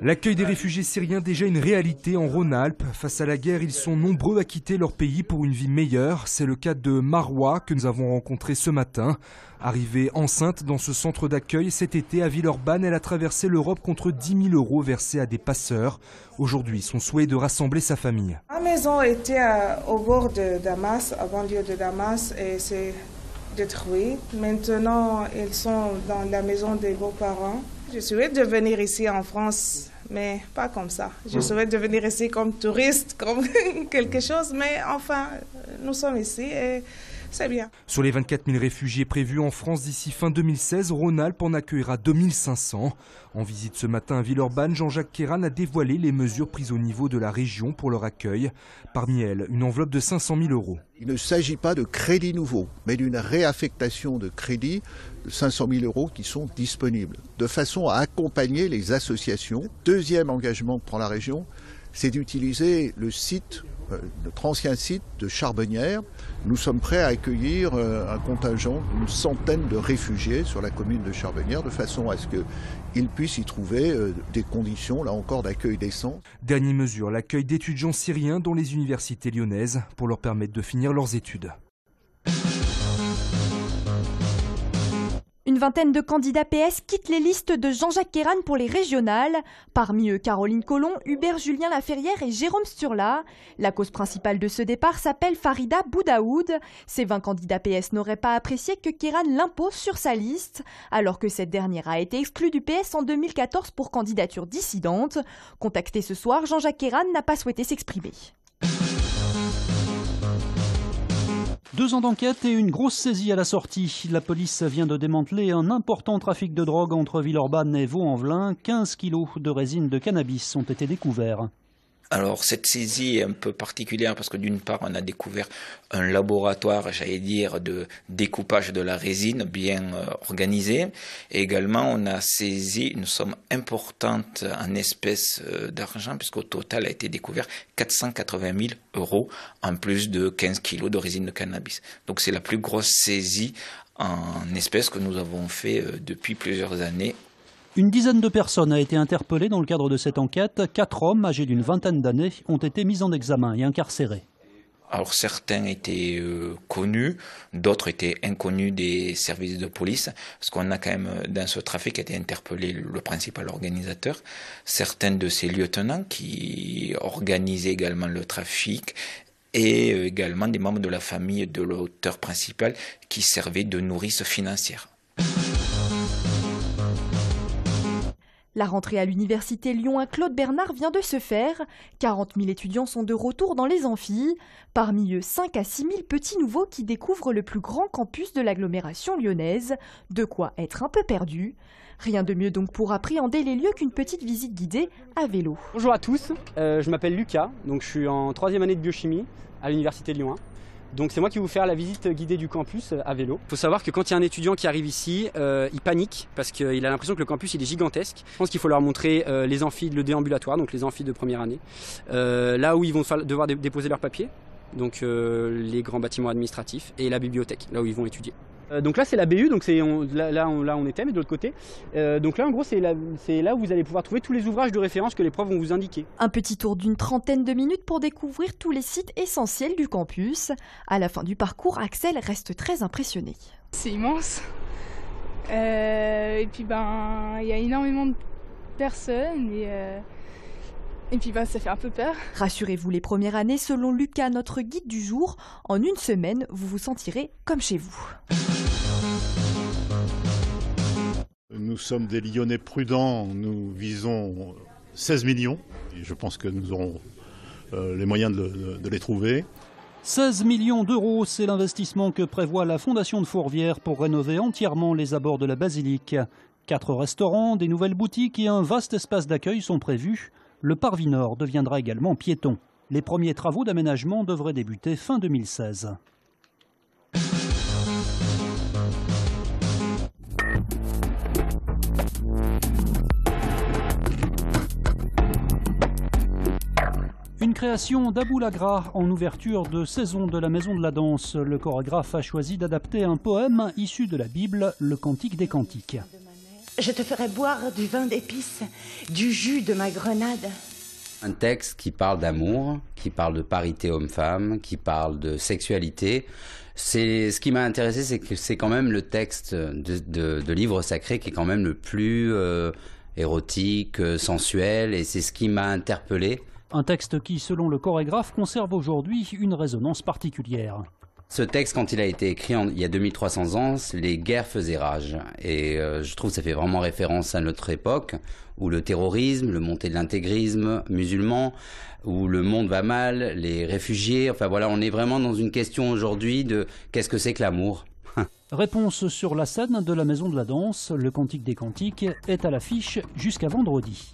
L'accueil des réfugiés syriens est déjà une réalité en Rhône-Alpes. Face à la guerre, ils sont nombreux à quitter leur pays pour une vie meilleure. C'est le cas de Marwa que nous avons rencontré ce matin. Arrivée enceinte dans ce centre d'accueil cet été à Villeurbanne, elle a traversé l'Europe contre 10 000 € versés à des passeurs. Aujourd'hui, son souhait est de rassembler sa famille. Ma maison était au bord de Damas, à banlieue de Damas, et c'est détruit. Maintenant, ils sont dans la maison des beaux-parents. Je souhaite de venir ici en France, mais pas comme ça. Je souhaite de venir ici comme touriste, comme quelque chose, mais enfin, nous sommes ici et c'est bien. Sur les 24 000 réfugiés prévus en France d'ici fin 2016, Rhône-Alpes en accueillera 2500. En visite ce matin à Villeurbanne, Jean-Jacques Kéran a dévoilé les mesures prises au niveau de la région pour leur accueil. Parmi elles, une enveloppe de 500 000 €. Il ne s'agit pas de crédits nouveaux, mais d'une réaffectation de crédits de 500 000 € qui sont disponibles, de façon à accompagner les associations. Deuxième engagement que prend la région, c'est d'utiliser le site, notre ancien site de Charbonnières. Nous sommes prêts à accueillir un contingent, une centaine de réfugiés sur la commune de Charbonnières, de façon à ce qu'ils puissent y trouver des conditions, là encore, d'accueil décent. Dernière mesure, l'accueil d'étudiants syriens dans les universités lyonnaises pour leur permettre de finir leurs études. Une vingtaine de candidats PS quittent les listes de Jean-Jacques Kéran pour les régionales. Parmi eux, Caroline Colomb, Hubert Julien Laferrière et Jérôme Sturla. La cause principale de ce départ s'appelle Farida Boudaoud. Ces 20 candidats PS n'auraient pas apprécié que Kéran l'impose sur sa liste, alors que cette dernière a été exclue du PS en 2014 pour candidature dissidente. Contacté ce soir, Jean-Jacques Kéran n'a pas souhaité s'exprimer. 2 ans d'enquête et une grosse saisie à la sortie. La police vient de démanteler un important trafic de drogue entre Villeurbanne et Vaux-en-Velin. 15 kilos de résine de cannabis ont été découverts. Alors cette saisie est un peu particulière parce que d'une part on a découvert un laboratoire, j'allais dire, de découpage de la résine bien organisé. Et également on a saisi une somme importante en espèces d'argent puisqu'au total a été découvert 480 000 € en plus de 15 kilos de résine de cannabis. Donc c'est la plus grosse saisie en espèces que nous avons fait depuis plusieurs années. Une dizaine de personnes a été interpellée dans le cadre de cette enquête. 4 hommes âgés d'une vingtaine d'années ont été mis en examen et incarcérés. Alors certains étaient connus, d'autres étaient inconnus des services de police, parce qu'on a quand même dans ce trafic été interpellé le principal organisateur, certains de ses lieutenants qui organisaient également le trafic, et également des membres de la famille de l'auteur principal qui servaient de nourrice financière. La rentrée à l'université Lyon 1 Claude Bernard vient de se faire. 40 000 étudiants sont de retour dans les amphis. Parmi eux, 5 à 6 000 petits nouveaux qui découvrent le plus grand campus de l'agglomération lyonnaise. De quoi être un peu perdu. Rien de mieux donc pour appréhender les lieux qu'une petite visite guidée à vélo. Bonjour à tous, je m'appelle Lucas, donc je suis en 3e année de biochimie à l'université Lyon 1. Donc c'est moi qui vais vous faire la visite guidée du campus à vélo. Il faut savoir que quand il y a un étudiant qui arrive ici, il panique parce qu'il a l'impression que le campus il est gigantesque. Je pense qu'il faut leur montrer les amphis, le déambulatoire, donc les amphis de première année. Là où ils vont devoir déposer leurs papiers, donc les grands bâtiments administratifs, et la bibliothèque, là où ils vont étudier. Donc là c'est la BU, donc là on était, mais de l'autre côté. Donc là en gros c'est là où vous allez pouvoir trouver tous les ouvrages de référence que les profs vont vous indiquer. Un petit tour d'une trentaine de minutes pour découvrir tous les sites essentiels du campus. À la fin du parcours, Axel reste très impressionné. C'est immense. Et puis il y a énormément de personnes et puis ça fait un peu peur. Rassurez-vous, les premières années, selon Lucas, notre guide du jour, en une semaine, vous vous sentirez comme chez vous. Nous sommes des Lyonnais prudents, nous visons 16 millions et je pense que nous aurons les moyens de les trouver. 16 millions d'euros, c'est l'investissement que prévoit la Fondation de Fourvière pour rénover entièrement les abords de la basilique. 4 restaurants, des nouvelles boutiques et un vaste espace d'accueil sont prévus. Le parvis nord deviendra également piéton. Les premiers travaux d'aménagement devraient débuter fin 2016. Une création d'Abou Lagra en ouverture de saison de la Maison de la Danse. Le chorégraphe a choisi d'adapter un poème issu de la Bible, le Cantique des Cantiques. Je te ferai boire du vin d'épices, du jus de ma grenade. Un texte qui parle d'amour, qui parle de parité homme-femme, qui parle de sexualité. Ce qui m'a intéressé, c'est que c'est quand même le texte de livre sacré qui est quand même le plus érotique, sensuel, et c'est ce qui m'a interpellé. Un texte qui, selon le chorégraphe, conserve aujourd'hui une résonance particulière. Ce texte, quand il a été écrit il y a 2300 ans, les guerres faisaient rage. Et je trouve que ça fait vraiment référence à notre époque, où le terrorisme, le montée de l'intégrisme musulman, où le monde va mal, les réfugiés, enfin voilà, on est vraiment dans une question aujourd'hui de qu'est-ce que c'est que l'amour. Réponse sur la scène de la Maison de la Danse, le Cantique des Cantiques est à l'affiche jusqu'à vendredi.